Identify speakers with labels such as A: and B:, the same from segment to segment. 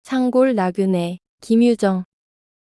A: 상골 나그네 김유정.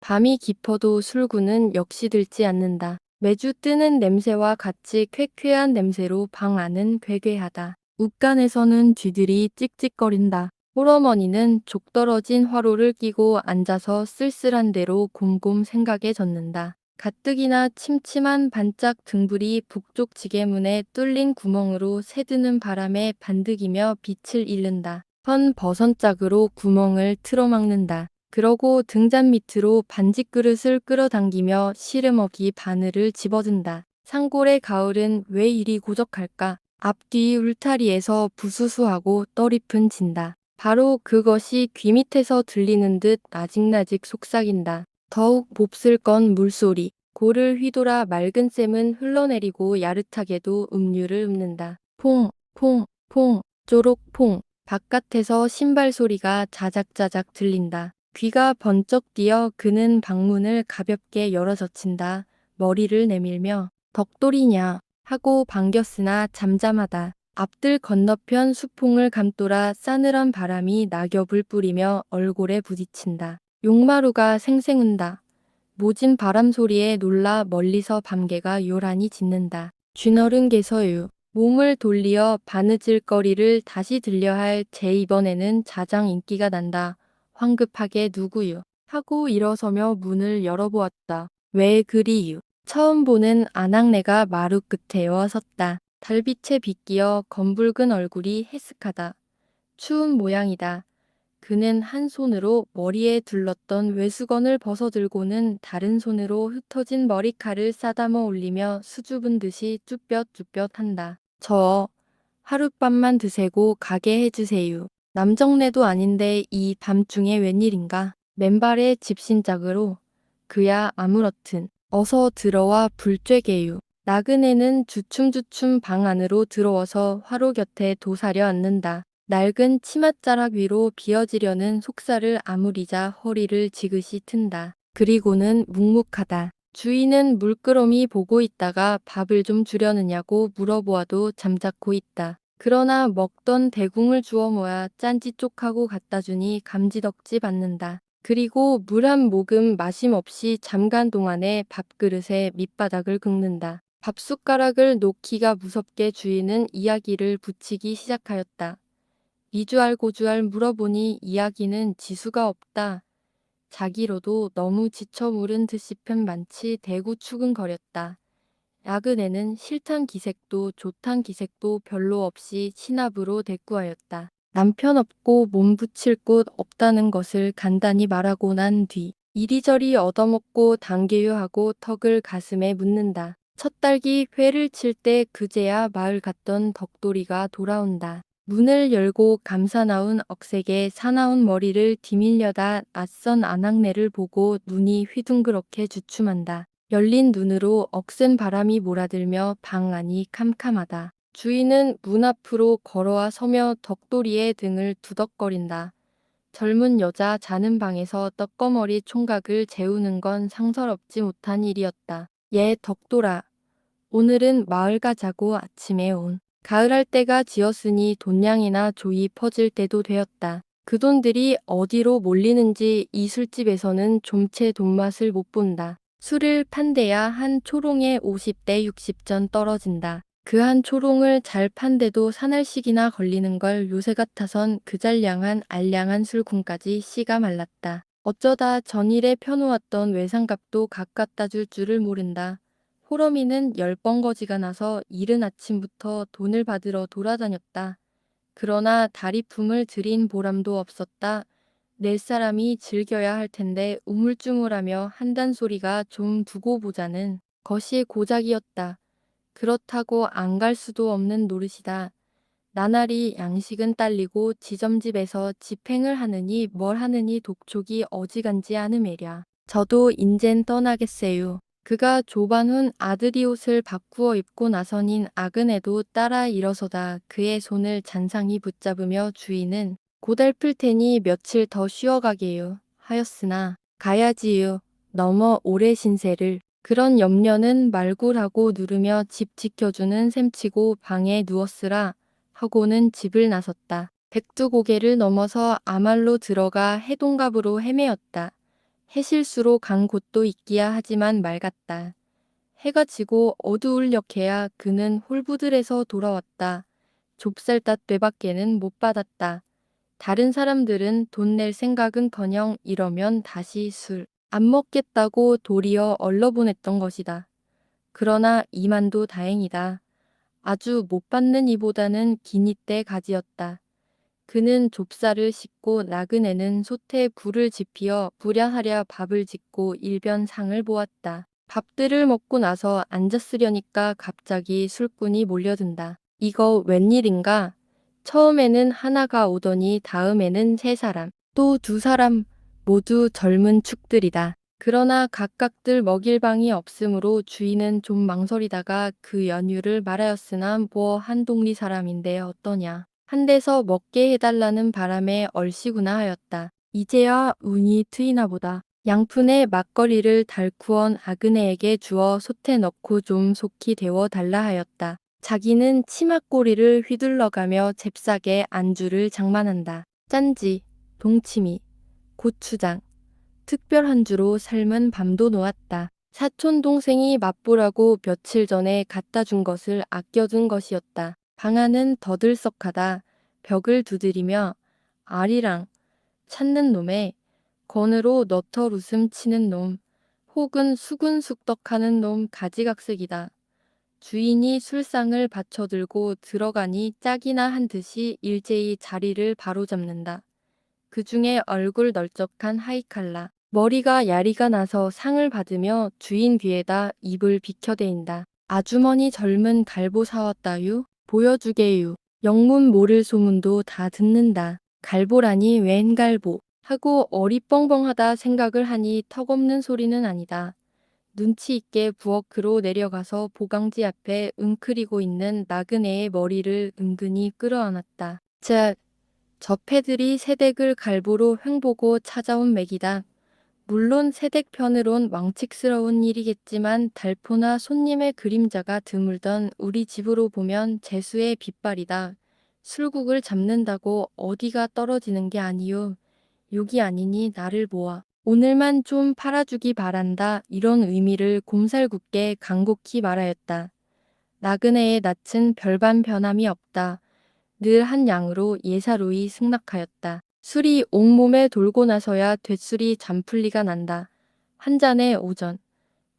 A: 밤이 깊어도 술구는 역시 들지 않는다. 매주 뜨는 냄새와 같이 쾌쾌한 냄새로 방 안은 괴괴하다. 웃간에서는 쥐들이 찍찍거린다. 홀어머니는 족떨어진 화로를 끼고 앉아서 쓸쓸한 대로 곰곰 생각에 젖는다. 가뜩이나 침침한 반짝 등불이 북쪽 지게문에 뚫린 구멍으로 새드는 바람에 반득이며 빛을 잃는다. 선 버선짝으로 구멍을 틀어막는다. 그러고 등잔 밑으로 반짓그릇을 끌어당기며 시름어기 바늘을 집어든다. 상골의 가을은 왜 이리 고적할까? 앞뒤 울타리에서 부수수하고 떠리픈 진다. 바로 그것이 귀 밑에서 들리는 듯 나직나직 속삭인다. 더욱 몹쓸 건 물소리. 고를 휘돌아 맑은 샘은 흘러내리고 야릇하게도 음류를 읊는다. 퐁, 퐁, 퐁, 쪼록 퐁. 바깥에서 신발 소리가 자작자작 들린다. 귀가 번쩍 뛰어 그는 방문을 가볍게 열어젖힌다. 머리를 내밀며 덕돌이냐 하고 반겼으나 잠잠하다. 앞들 건너편 수풍을 감돌아 싸늘한 바람이 낙엽을 뿌리며 얼굴에 부딪힌다. 용마루가 생생 운다. 모진 바람 소리에 놀라 멀리서 밤개가 요란히 짖는다. 쥐너른 개서유. 몸을 돌리어 바느질거리를 다시 들려할 제 이번에는 자장 인기가 난다. 황급하게 누구유 하고 일어서며 문을 열어보았다. 왜 그리유. 처음 보는 아낙네가 마루 끝에 와 섰다. 달빛에 비끼어 검붉은 얼굴이 해쓱하다. 추운 모양이다. 그는 한 손으로 머리에 둘렀던 외수건을 벗어들고는 다른 손으로 흩어진 머리칼을 싸다머 올리며 수줍은 듯이 쭈뼛쭈뼛한다. 저 하룻밤만 드세고 가게 해주세요. 남정네도 아닌데 이 밤중에 웬일인가. 맨발의 집신짝으로 그야 아무렇든 어서 들어와 불 쬐게요. 나그네는 주춤주춤 방 안으로 들어와서 화로 곁에 도사려 앉는다. 낡은 치맛자락 위로 비어지려는 속살을 아무리자 허리를 지그시 튼다. 그리고는 묵묵하다. 주인은 물끄러미 보고 있다가 밥을 좀 주려느냐고 물어보아도 잠자코 있다. 그러나 먹던 대궁을 주워 모아 짠지쪽하고 갖다 주니 감지덕지 받는다. 그리고 물 한 모금 마심 없이 잠깐 동안에 밥그릇에 밑바닥을 긁는다. 밥숟가락을 놓기가 무섭게 주인은 이야기를 붙이기 시작하였다. 이주알 물어보니 이야기는 지수가 없다. 자기로도 너무 지쳐 물은 듯 싶은 많지 대구 추근거렸다. 야근에는 싫단 기색도 좋단 기색도 별로 없이 신압으로 대꾸하였다. 남편 없고 몸 붙일 곳 없다는 것을 간단히 말하고 난 뒤 이리저리 얻어먹고 당겨요 하고 턱을 가슴에 묻는다. 첫 딸기 회를 칠 때 그제야 마을 갔던 덕돌이가 돌아온다. 문을 열고 감사 나온 억색에 사나운 머리를 뒤밀려다 낯선 아낙네를 보고 눈이 휘둥그렇게 주춤한다. 열린 눈으로 억센 바람이 몰아들며 방 안이 캄캄하다. 주인은 문 앞으로 걸어와 서며 덕돌이의 등을 두덕거린다. 젊은 여자 자는 방에서 떡거머리 총각을 재우는 건 상서롭지 못한 일이었다. 얘 덕돌아. 오늘은 마을 가자고 아침에 온. 가을할 때가 지었으니 돈량이나 조이 퍼질 때도 되었다. 그 돈들이 어디로 몰리는지 이 술집에서는 좀채 돈맛을 못 본다. 술을 판대야 한 초롱에 50대 60전 떨어진다. 그 한 초롱을 잘 판대도 사날씩이나 걸리는 걸 요새 같아선 그 잘량한 알량한 술꾼까지 씨가 말랐다. 어쩌다 전일에 펴놓았던 외상값도 각 갖다 줄 줄을 모른다. 호러미는 열번거지가 나서 이른 아침부터 돈을 받으러 돌아다녔다. 그러나 다리품을 들인 보람도 없었다. 낼 사람이 즐겨야 할 텐데 우물쭈물하며 한단 소리가 좀 두고 보자는 것이 고작이었다. 그렇다고 안 갈 수도 없는 노릇이다. 나날이 양식은 딸리고 지점집에서 집행을 하느니 뭘 하느니 독촉이 어지간지 않으매랴. 저도 인젠 떠나겠세요. 그가 조반훈 아들이 옷을 바꾸어 입고 나서닌 아그네도 따라 일어서다 그의 손을 잔상히 붙잡으며 주인은 고달플 테니 며칠 더 쉬어가게요 하였으나 가야지요. 너머 오래 신세를. 그런 염려는 말굴하고 누르며 집 지켜주는 셈치고 방에 누웠으라 하고는 집을 나섰다. 백두고개를 넘어서 아말로 들어가 해동갑으로 헤매었다. 해실수로 간 곳도 있기야 하지만 맑았다. 해가 지고 어두울 역해야 그는 홀부들에서 돌아왔다. 좁쌀밥 되밖에는 못 받았다. 다른 사람들은 돈 낼 생각은커녕 이러면 다시 술 안 먹겠다고 도리어 얼러보냈던 것이다. 그러나 이만도 다행이다. 아주 못 받는 이보다는 긴 이때 가지였다. 그는 좁쌀을 씻고 나그네는 솥에 불을 지피어 부랴하랴 밥을 짓고 일변 상을 보았다. 밥들을 먹고 나서 앉았으려니까 갑자기 술꾼이 몰려든다. 이거 웬일인가? 처음에는 하나가 오더니 다음에는 세 사람, 또 두 사람, 모두 젊은 축들이다. 그러나 각각들 먹일 방이 없으므로 주인은 좀 망설이다가 그 연유를 말하였으나 뭐 한동리 사람인데 어떠냐. 한 데서 먹게 해달라는 바람에 얼씨구나 하였다. 이제야 운이 트이나 보다. 양푼에 막걸리를 달쿠언 아그네에게 주어 솥에 넣고 좀 속히 데워 달라 하였다. 자기는 치맛꼬리를 휘둘러가며 잽싸게 안주를 장만한다. 짠지, 동치미, 고추장, 특별 한주로 삶은 밤도 놓았다. 사촌 동생이 맛보라고 며칠 전에 갖다 준 것을 아껴둔 것이었다. 방안은 더들썩하다. 벽을 두드리며 아리랑 찾는 놈에 건으로 너털 웃음 치는 놈 혹은 수근숙덕하는 놈 가지각색이다. 주인이 술상을 받쳐들고 들어가니 짝이나 한 듯이 일제히 자리를 바로잡는다. 그 중에 얼굴 널쩍한 하이칼라, 머리가 야리가 나서 상을 받으며 주인 귀에다 입을 비켜대인다. 아주머니 젊은 갈보 사왔다유? 보여주게유. 영문 모를 소문도 다 듣는다. 갈보라니 웬 갈보 하고 어리뻥뻥하다 생각을 하니 턱없는 소리는 아니다. 눈치 있게 부엌으로 내려가서 보강지 앞에 웅크리고 있는 나그네의 머리를 은근히 끌어안았다. 저 패들이 새댁을 갈보로 횡보고 찾아온 맥이다. 물론 새댁 편으론 왕칙스러운 일이겠지만 달포나 손님의 그림자가 드물던 우리 집으로 보면 재수의 빗발이다. 술국을 잡는다고 어디가 떨어지는 게 아니요. 욕이 아니니 나를 보아. 오늘만 좀 팔아주기 바란다. 이런 의미를 곰살궂게 간곡히 말하였다. 나그네의 낯은 별반 변함이 없다. 늘 한 양으로 예사로이 승낙하였다. 술이 온몸에 돌고 나서야 됐술이 잠풀리가 난다. 한 잔에 오전.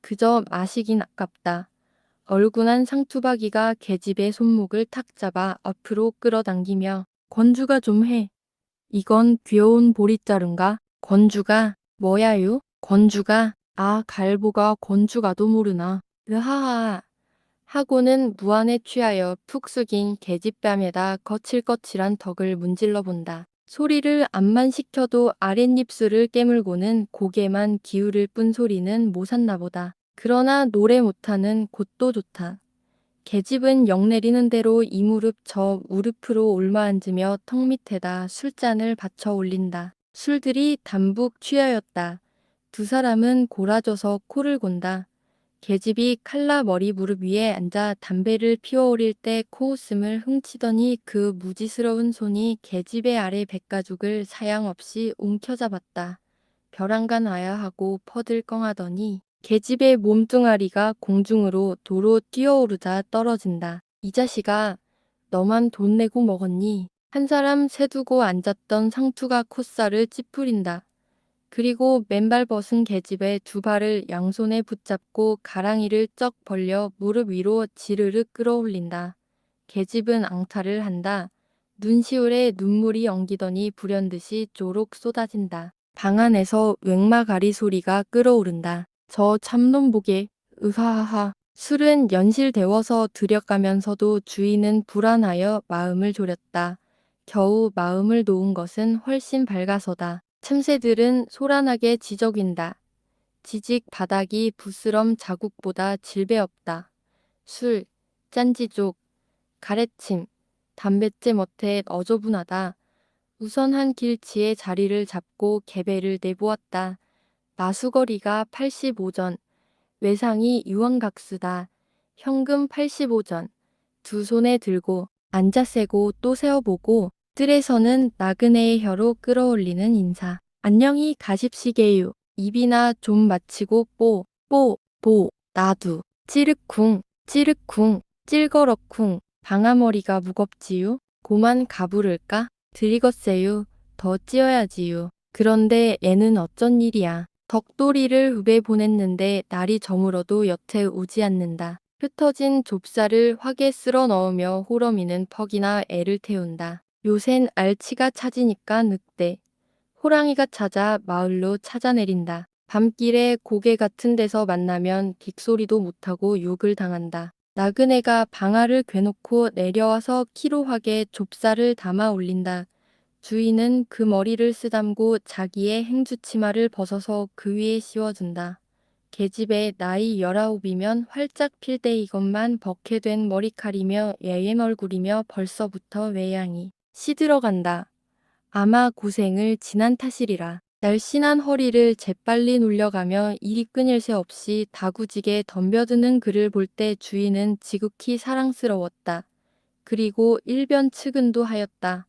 A: 그저 마시긴 아깝다. 얼군한 상투박이가 계집의 손목을 탁 잡아 앞으로 끌어당기며 권주가 좀 해. 이건 귀여운 보릿자루인가? 권주가 뭐야유? 권주가 아 갈보가 권주가도 모르나. 으하하. 하고는 무안에 취하여 푹 숙인 계집뺨에다 거칠거칠한 덕을 문질러 본다. 소리를 암만 시켜도 아랫입술을 깨물고는 고개만 기울일 뿐 소리는 못 샀나 보다. 그러나 노래 못하는 곳도 좋다. 계집은 영 내리는 대로 이 무릎 저 무릎으로 올마앉으며 턱 밑에다 술잔을 받쳐 올린다. 술들이 담북 취하였다. 두 사람은 골아져서 코를 곤다. 계집이 칼라 머리 무릎 위에 앉아 담배를 피워 오릴 때 코웃음을 훔치더니 그 무지스러운 손이 계집의 아래 백가죽을 사양없이 움켜잡았다. 벼랑간 와야 하고 퍼들껑하더니 계집의 몸뚱아리가 공중으로 도로 뛰어오르자 떨어진다. 이 자식아, 너만 돈 내고 먹었니? 한 사람 세두고 앉았던 상투가 콧살을 찌푸린다. 그리고 맨발 벗은 계집의 두 발을 양손에 붙잡고 가랑이를 쩍 벌려 무릎 위로 지르르 끌어올린다. 계집은 앙탈을 한다. 눈시울에 눈물이 엉기더니 불현듯이 쪼록 쏟아진다. 방 안에서 웽마가리 소리가 끓어오른다. 저 참놈 보게, 으하하하. 술은 연실되어서 들여가면서도 주인은 불안하여 마음을 졸였다. 겨우 마음을 놓은 것은 훨씬 밝아서다. 참새들은 소란하게 지저귄다. 지직 바닥이 부스럼 자국보다 질배 없다. 술, 짠지족, 가래침, 담뱃재 멋에 어저분하다. 우선 한 길치의 자리를 잡고 개배를 내보았다. 마수거리가 85전, 외상이 유언각수다. 현금 85전. 두 손에 들고 앉아 세고 또 세어보고 뜰에서는 나그네의 혀로 끌어올리는 인사. 안녕히 가십시게요. 입이나 좀 맞히고 뽀, 나두. 찌르쿵, 찌르쿵, 찔거러쿵. 방아머리가 무겁지요. 고만 가부를까? 들이겄세요. 더 찌어야지요. 그런데 애는 어쩐 일이야. 덕돌이를 후배 보냈는데 날이 저물어도 여태 오지 않는다. 흩어진 좁쌀을 화게 쓸어 넣으며 호러미는 퍽이나 애를 태운다. 요샌 알치가 찾으니까 늑대, 호랑이가 찾아 마을로 찾아내린다. 밤길에 고개 같은 데서 만나면 빅소리도 못하고 욕을 당한다. 나그네가 방아를 괴놓고 내려와서 키로하게 좁쌀을 담아 올린다. 주인은 그 머리를 쓰담고 자기의 행주치마를 벗어서 그 위에 씌워준다. 계집애 나이 19이면 활짝 필 때 이것만 버케된 머리칼이며 예옌 얼굴이며 벌써부터 외양이 시들어간다. 아마 고생을 지난 탓이리라. 날씬한 허리를 재빨리 눌려가며 이리 끊일 새 없이 다구지게 덤벼드는 그를 볼 때 주인은 지극히 사랑스러웠다. 그리고 일변 측은도 하였다.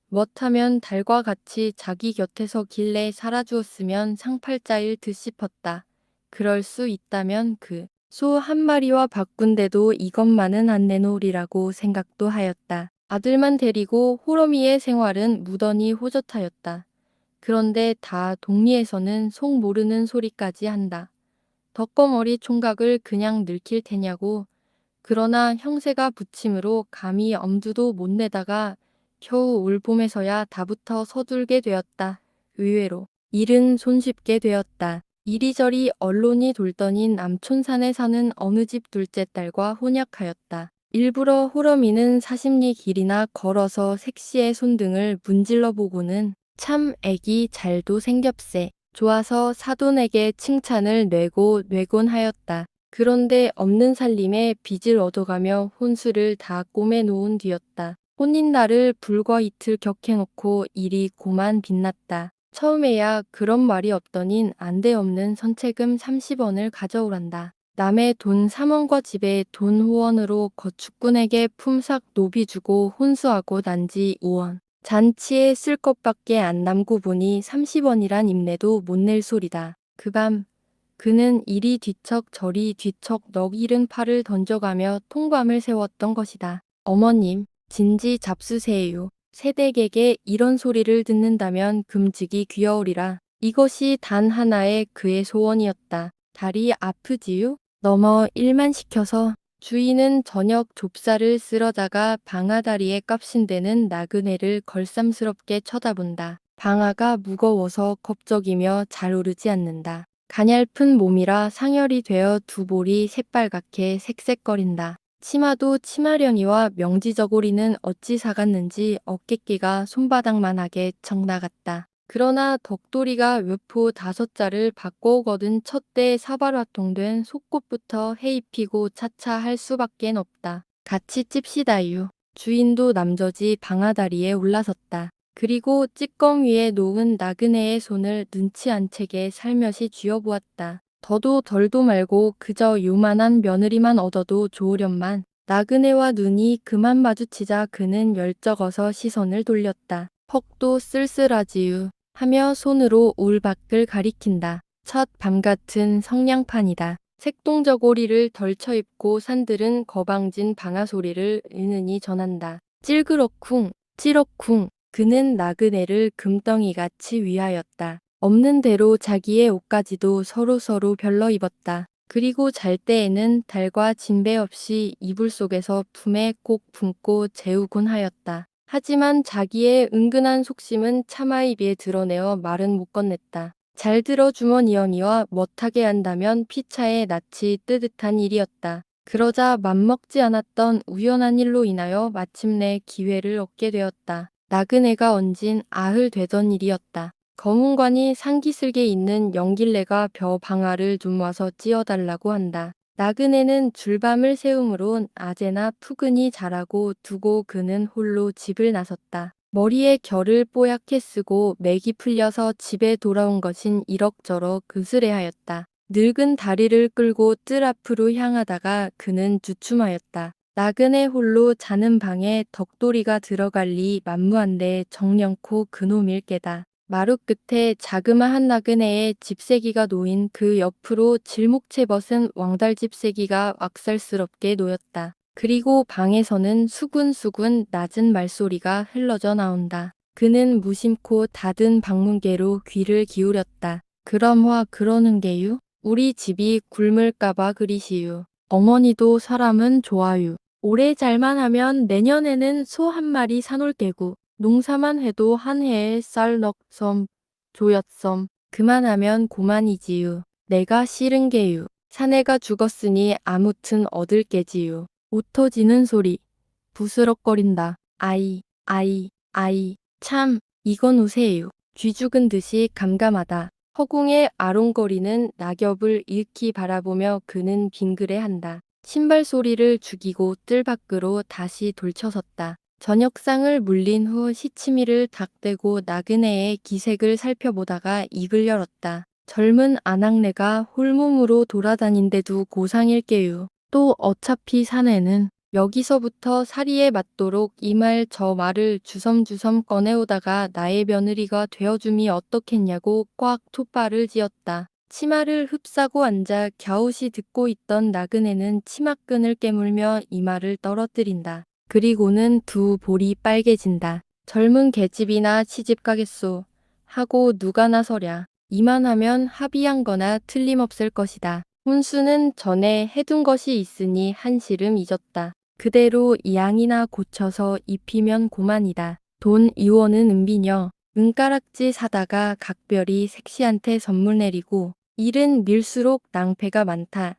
A: 못하면 달과 같이 자기 곁에서 길래 살아주었으면 상팔자일 듯 싶었다. 그럴 수 있다면 그 소 한 마리와 바꾼데도 이것만은 안 내놓으리라고 생각도 하였다. 아들만 데리고 호러미의 생활은 무던히 호젓하였다. 그런데 다 동리에서는 속 모르는 소리까지 한다. 덕거머리 총각을 그냥 늙힐 테냐고. 그러나 형세가 부침으로 감히 엄두도 못 내다가 겨우 올봄에서야 다부터 서둘게 되었다. 의외로 일은 손쉽게 되었다. 이리저리 언론이 돌더니 남촌산에 사는 어느 집 둘째 딸과 혼약하였다. 일부러 호러미는 40리 길이나 걸어서 색시의 손등을 문질러 보고는 참 애기 잘도 생겼세. 좋아서 사돈에게 칭찬을 뇌곤 하였다. 그런데 없는 살림에 빚을 얻어가며 혼수를 다 꼬매 놓은 뒤였다. 혼인날을 불과 이틀 격해놓고 일이 고만 빛났다. 처음에야 그런 말이 없더닌 안데없는 선체금 30원을 가져오란다. 남의 돈 3원과 집에 돈 후원으로 거축꾼에게 품삯 노비 주고 혼수하고 난지 5원. 잔치에 쓸 것밖에 안 남고 보니 30원이란 임내도 못 낼 소리다. 그 밤 그는 이리 뒤척 저리 뒤척 넋 잃은 팔을 던져가며 통밤을 새웠던 것이다. 어머님, 진지 잡수세요. 새댁에게 이런 소리를 듣는다면 금직이 귀여우리라. 이것이 단 하나의 그의 소원이었다. 다리 아프지요? 넘어 일만 시켜서. 주인은 저녁 좁쌀을 쓸어다가 방아다리에 깝신대는 나그네를 걸쌈스럽게 쳐다본다. 방아가 무거워서 겁적이며 잘 오르지 않는다. 가냘픈 몸이라 상열이 되어 두 볼이 새빨갛게 색색거린다. 치마도 치마령이와 명지저고리는 어찌 사갔는지 어깨끼가 손바닥만하게 척나갔다. 그러나 덕돌이가 외포 5자를 바꿔오거든 첫때 사발화통된 속꽃부터 해입히고 차차 할 수밖엔 없다. 같이 찝시다유. 주인도 남저지 방아다리에 올라섰다. 그리고 찌꺼 위에 놓은 나그네의 손을 눈치 안 채게 살며시 쥐어보았다. 더도 덜도 말고 그저 요만한 며느리만 얻어도 좋으련만. 나그네와 눈이 그만 마주치자 그는 열적어서 시선을 돌렸다. 퍽도 쓸쓸하지유. 하며 손으로 울 밖을 가리킨다. 첫 밤같은 성냥판이다. 색동저고리를 덜쳐 입고 산들은 거방진 방아소리를 은은히 전한다. 찔그럭쿵, 찌럭쿵. 그는 나그네를 금덩이같이 위하였다. 없는 대로 자기의 옷까지도 서로서로 별러 입었다. 그리고 잘 때에는 달과 진배 없이 이불 속에서 품에 꼭 품고 재우곤 하였다. 하지만 자기의 은근한 속심은 차마 입에 드러내어 말은 못 건넸다. 잘 들어 주머니언니와 못하게 한다면 피차에 낯이 뜨듯한 일이었다. 그러자 맘먹지 않았던 우연한 일로 인하여 마침내 기회를 얻게 되었다. 나그네가 얹은 아흘 되던 일이었다. 거문관이 상기슬게 있는 영길래가 벼 방아를 좀 와서 찧어달라고 한다. 나그네는 줄밤을 새움으론 아제나 푸근히 자라고 두고 그는 홀로 집을 나섰다. 머리에 결을 뽀얗게 쓰고 맥이 풀려서 집에 돌아온 것인 이럭저럭 그스레하였다. 늙은 다리를 끌고 뜰 앞으로 향하다가 그는 주춤하였다. 나그네 홀로 자는 방에 덕돌이가 들어갈 리 만무한데 정령코 그놈일 게다. 마루 끝에 자그마한 나그네의 집세기가 놓인 그 옆으로 질목채 벗은 왕달 집세기가 왁살스럽게 놓였다. 그리고 방에서는 수군수군 낮은 말소리가 흘러져 나온다. 그는 무심코 닫은 방문개로 귀를 기울였다. 그럼 화 그러는 게유? 우리 집이 굶을까봐 그리시유. 어머니도 사람은 좋아유. 올해 잘만 하면 내년에는 소 한 마리 사놓을 게고 농사만 해도 한 해에 쌀 넉 섬, 조엿 섬, 그만하면 고만이지유. 내가 싫은 게유. 사내가 죽었으니 아무튼 얻을 게지유. 옷 터지는 소리. 부스럭거린다. 아이, 아이, 아이. 참, 이건 우세요. 쥐 죽은 듯이 감감하다. 허공에 아롱거리는 낙엽을 잃기 바라보며 그는 빙그레한다. 신발 소리를 죽이고 뜰 밖으로 다시 돌쳐섰다. 저녁상을 물린 후 시치미를 닥대고 나그네의 기색을 살펴보다가 입을 열었다. 젊은 아낙네가 홀몸으로 돌아다닌데도 고상일게요. 또 어차피 사내는 여기서부터 사리에 맞도록 이 말 저 말을 주섬주섬 꺼내오다가 나의 며느리가 되어줌이 어떻겠냐고 꽉 톳발을 지었다. 치마를 흡사고 앉아 갸웃이 듣고 있던 나그네는 치마끈을 깨물며 이마를 떨어뜨린다. 그리고는 두 볼이 빨개진다. 젊은 계집이나 시집 가겠소. 하고 누가 나서랴. 이만하면 합의한 거나 틀림없을 것이다. 훈수는 전에 해둔 것이 있으니 한시름 잊었다. 그대로 양이나 고쳐서 입히면 고만이다. 돈 2원은 은비녀. 은가락지 사다가 각별히 색시한테 선물 내리고 일은 밀수록 낭패가 많다.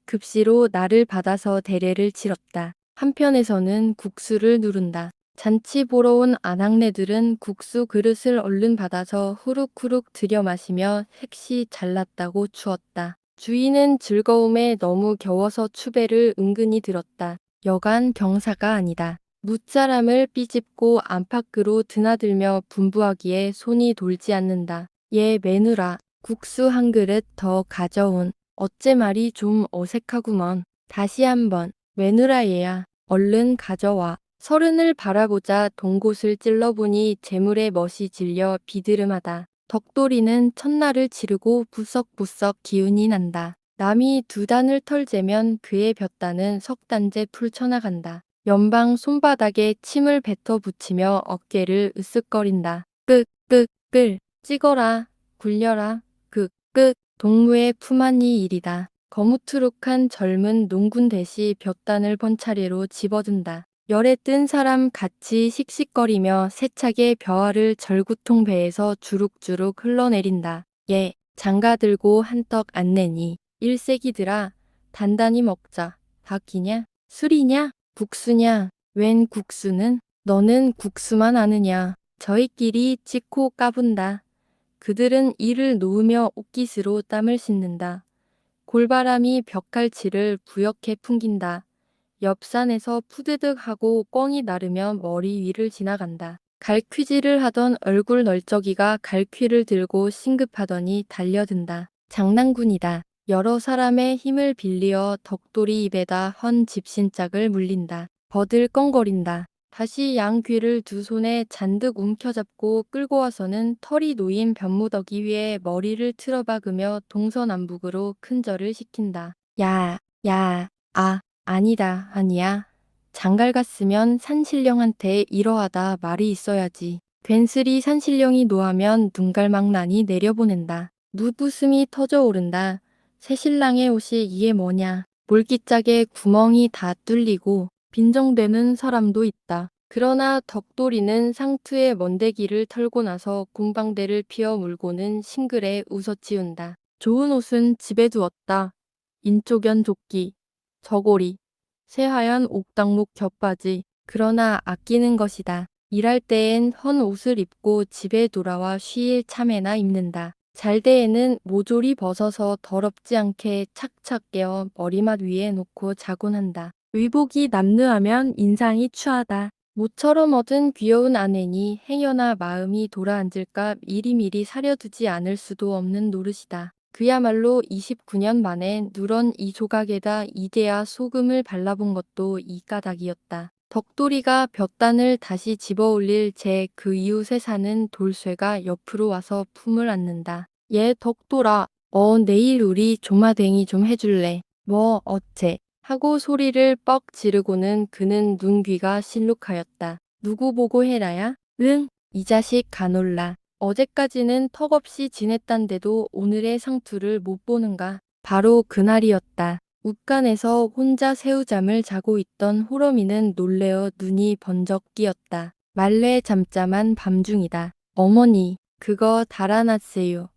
A: 급시로 나를 받아서 대례를 치렀다. 한편에서는 국수를 누른다. 잔치 보러 온 아낙네들은 국수 그릇을 얼른 받아서 후룩후룩 들여 마시며 색시 잘났다고 추었다. 주인은 즐거움에 너무 겨워서 추배를 은근히 들었다. 여간 경사가 아니다. 무짜람을 삐집고 안팎으로 드나들며 분부하기에 손이 돌지 않는다. 얘 매누라. 국수 한 그릇 더 가져온. 어째 말이 좀 어색하구먼. 다시 한번. 매누라 얘야. 얼른 가져와. 서른을 바라보자 동곳을 찔러보니 재물의 멋이 질려 비드름하다. 덕돌이는 첫날을 치르고 부석부석 기운이 난다. 남이 두 단을 털재면 그의 볕단은 석 단째 풀쳐나간다. 연방 손바닥에 침을 뱉어 붙이며 어깨를 으쓱거린다. 끄, 찍어라, 굴려라, 끝. 동무의 품한 이 일이다. 거무투룩한 젊은 농군 대시 볕단을 번차례로 집어든다. 열에 뜬 사람 같이 씩씩거리며 세차게 벼알을 절구통 배에서 주룩주룩 흘러내린다. 예, 장가 들고 한떡 안 내니. 일세기들아, 단단히 먹자. 밥기냐? 술이냐? 국수냐? 웬 국수는? 너는 국수만 아느냐? 저희끼리 찍고 까분다. 그들은 이를 놓으며 옷깃으로 땀을 씻는다. 골바람이 벽갈치를 부옇게 풍긴다. 옆산에서 푸드득하고 꿩이 나르며 머리 위를 지나간다. 갈퀴질을 하던 얼굴 널쩍이가 갈퀴를 들고 신급하더니 달려든다. 장난꾼이다. 여러 사람의 힘을 빌리어 덕돌이 입에다 헌 집신짝을 물린다. 버들컹거린다. 다시 양 귀를 두 손에 잔뜩 움켜잡고 끌고 와서는 털이 놓인 벼무더기 위에 머리를 틀어박으며 동서남북으로 큰절을 시킨다. 야, 야, 아니다, 아니야. 장갈 갔으면 산신령한테 이러하다 말이 있어야지. 괜스리 산신령이 노하면 눈갈망나니 내려보낸다. 묻웃음이 터져오른다. 새신랑의 옷이 이게 뭐냐. 몰기짝에 구멍이 다 뚫리고 빈정대는 사람도 있다. 그러나 덕돌이는 상투의 먼데기를 털고 나서 궁방대를 피어 물고는 싱글에 웃어치운다. 좋은 옷은 집에 두었다. 인쪽연 조끼, 저고리, 새하얀 옥당목 겹바지. 그러나 아끼는 것이다. 일할 때엔 헌 옷을 입고 집에 돌아와 쉬일 참에나 입는다. 잘 때에는 모조리 벗어서 더럽지 않게 착착 깨어 머리맡 위에 놓고 자곤 한다. 의복이 남느하면 인상이 추하다. 모처럼 얻은 귀여운 아내니 행여나 마음이 돌아앉을까 미리미리 사려두지 않을 수도 없는 노릇이다. 그야말로 29년 만에 누런 이 조각에다 이제야 소금을 발라본 것도 이 까닭이었다. 덕돌이가 볕단을 다시 집어올릴 제 그 이웃에 사는 돌쇠가 옆으로 와서 품을 안는다. 얘 덕돌아, 내일 우리 조마댕이 좀 해줄래? 뭐 어째? 하고 소리를 뻑 지르고는 그는 눈 귀가 실룩하였다. 누구 보고 해라야? 응, 이 자식 가놀라. 어제까지는 턱없이 지냈단데도 오늘의 상투를 못 보는가. 바로 그날이었다. 웃간에서 혼자 새우잠을 자고 있던 호러미는 놀래어 눈이 번쩍 띄었다. 말레 잠잠한 밤중이다. 어머니, 그거 달아놨세요.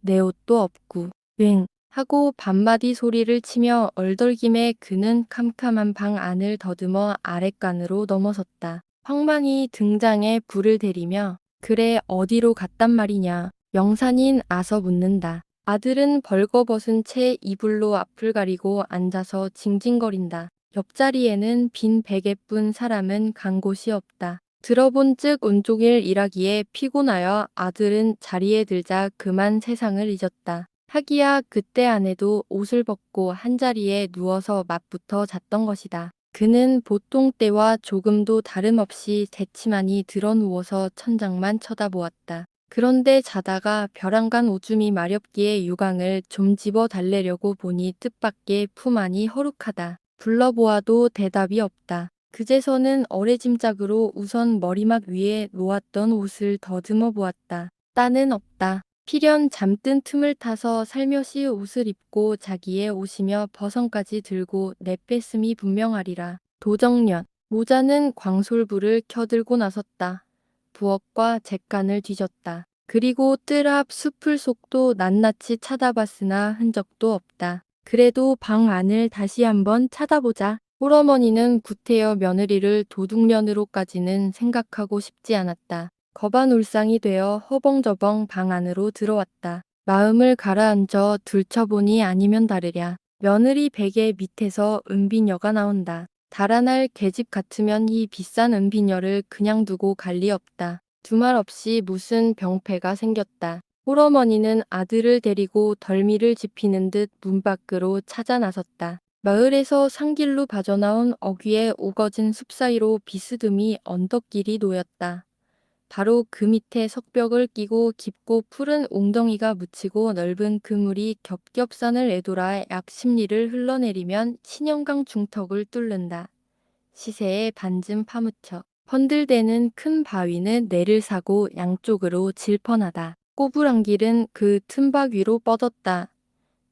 A: 내 옷도 없고. 응. 하고 반마디 소리를 치며 얼떨김에 그는 캄캄한 방 안을 더듬어 아랫간으로 넘어섰다. 황만이 등장에 불을 대리며 그래 어디로 갔단 말이냐. 영산인 아서 묻는다. 아들은 벌거벗은 채 이불로 앞을 가리고 앉아서 징징거린다. 옆자리에는 빈 베개뿐 사람은 간 곳이 없다. 들어본 즉 온종일 일하기에 피곤하여 아들은 자리에 들자 그만 세상을 잊었다. 하기야 그때 아내도 옷을 벗고 한자리에 누워서 맞붙어 잤던 것이다. 그는 보통 때와 조금도 다름없이 대치만이 들어 누워서 천장만 쳐다보았다. 그런데 자다가 벼랑간 오줌이 마렵기에 유광을 좀 집어 달래려고 보니 뜻밖의 품 안이 허룩하다. 불러보아도 대답이 없다. 그제서는 어레짐작으로 우선 머리막 위에 놓았던 옷을 더듬어 보았다. 따는 없다. 필연 잠든 틈을 타서 살며시 옷을 입고 자기의 옷이며 버선까지 들고 내뺐음이 분명하리라. 도정년, 모자는 광솔불을 켜들고 나섰다. 부엌과 잿간을 뒤졌다. 그리고 뜰 앞 숲을 속도 낱낱이 찾아봤으나 흔적도 없다. 그래도 방 안을 다시 한번 찾아보자. 홀어머니는 구태여 며느리를 도둑년으로까지는 생각하고 싶지 않았다. 거반울상이 되어 허벙저벙 방 안으로 들어왔다. 마음을 가라앉아 들춰보니 아니면 다르랴. 며느리 베개 밑에서 은비녀가 나온다. 달아날 계집 같으면 이 비싼 은비녀를 그냥 두고 갈 리 없다. 두말 없이 무슨 병폐가 생겼다. 홀어머니는 아들을 데리고 덜미를 지피는 듯 문 밖으로 찾아 나섰다. 마을에서 산길로 빠져나온 어귀의 오거진 숲 사이로 비스듬히 언덕길이 놓였다. 바로 그 밑에 석벽을 끼고 깊고 푸른 웅덩이가 묻히고 넓은 그물이 겹겹산을 에돌아 약 10리를 흘러내리면 신영강 중턱을 뚫는다. 시세에 반쯤 파묻혀 헌들대는 큰 바위는 내를 사고 양쪽으로 질펀하다. 꼬부랑 길은 그 틈박 위로 뻗었다.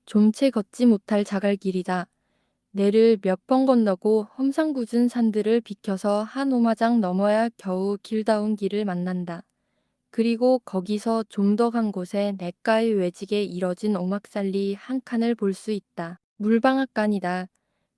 A: 좀채 걷지 못할 자갈길이다. 내를 몇 번 건너고 험상궂은 산들을 비켜서 한 오마장 넘어야 겨우 길다운 길을 만난다. 그리고 거기서 좀 더 간 곳에 냇가의 외직에 이뤄진 오막살리 한 칸을 볼 수 있다. 물방앗간이다.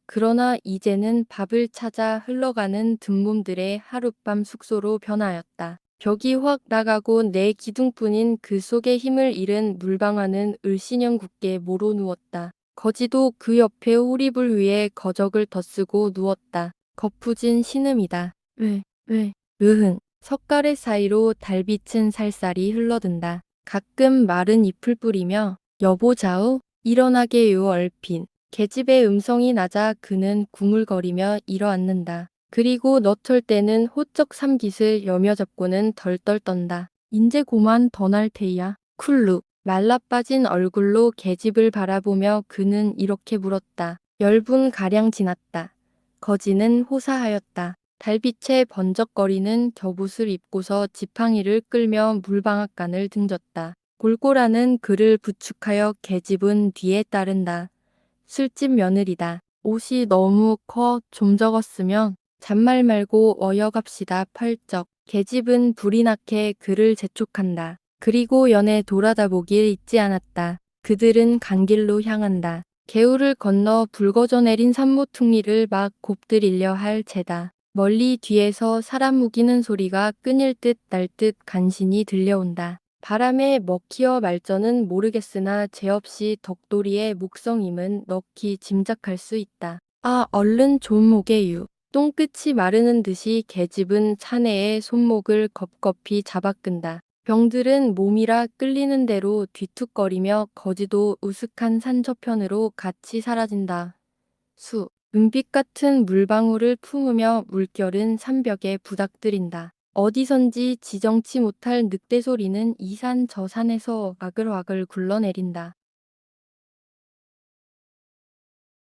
A: 그러나 이제는 밥을 찾아 흘러가는 든몸들의 하룻밤 숙소로 변하였다. 벽이 확 나가고 내 기둥뿐인 그 속에 힘을 잃은 물방아는 을씨년 굳게 모로 누웠다. 거지도 그 옆에 호리불 위에 거적을 덧쓰고 누웠다. 거푸진 신음이다. 왜, 으흥. 석가래 사이로 달빛은 살살이 흘러든다. 가끔 마른 잎을 뿌리며 여보자우 일어나게요 얼핀. 계집의 음성이 낮아 그는 구물거리며 일어앉는다. 그리고 너털 때는 호적 삼깃을 여며 잡고는 덜덜 떤다. 인제 고만 더 날 테야. 쿨룩. 말라빠진 얼굴로 계집을 바라보며 그는 이렇게 물었다. 10분가량 지났다. 거지는 호사하였다. 달빛에 번쩍거리는 겹옷을 입고서 지팡이를 끌며 물방앗간을 등졌다. 골골하는 그를 부축하여 계집은 뒤에 따른다. 술집 며느리다. 옷이 너무 커 좀 적었으면 잔말 말고 어여갑시다 펄쩍. 계집은 불이 나게 그를 재촉한다. 그리고 연애 돌아다 보길 잊지 않았다. 그들은 강길로 향한다. 개울을 건너 붉어져 내린 산모퉁리를 막 곱들이려 할 채다. 멀리 뒤에서 사람 우기는 소리가 끊일 듯 날 듯 간신히 들려온다. 바람에 먹히어 말전은 모르겠으나 죄없이 덕돌이의 목성임은 넋이 짐작할 수 있다. 아 얼른 좀 오게유. 똥끝이 마르는 듯이 계집은 차내의 손목을 겁겁이 잡아끈다. 병들은 몸이라 끌리는 대로 뒤툭거리며 거지도 우슥한 산 저편으로 같이 사라진다. 수, 은빛 같은 물방울을 품으며 물결은 산벽에 부닥들인다. 어디선지 지정치 못할 늑대 소리는 이 산 저 산에서 와글와글 굴러내린다.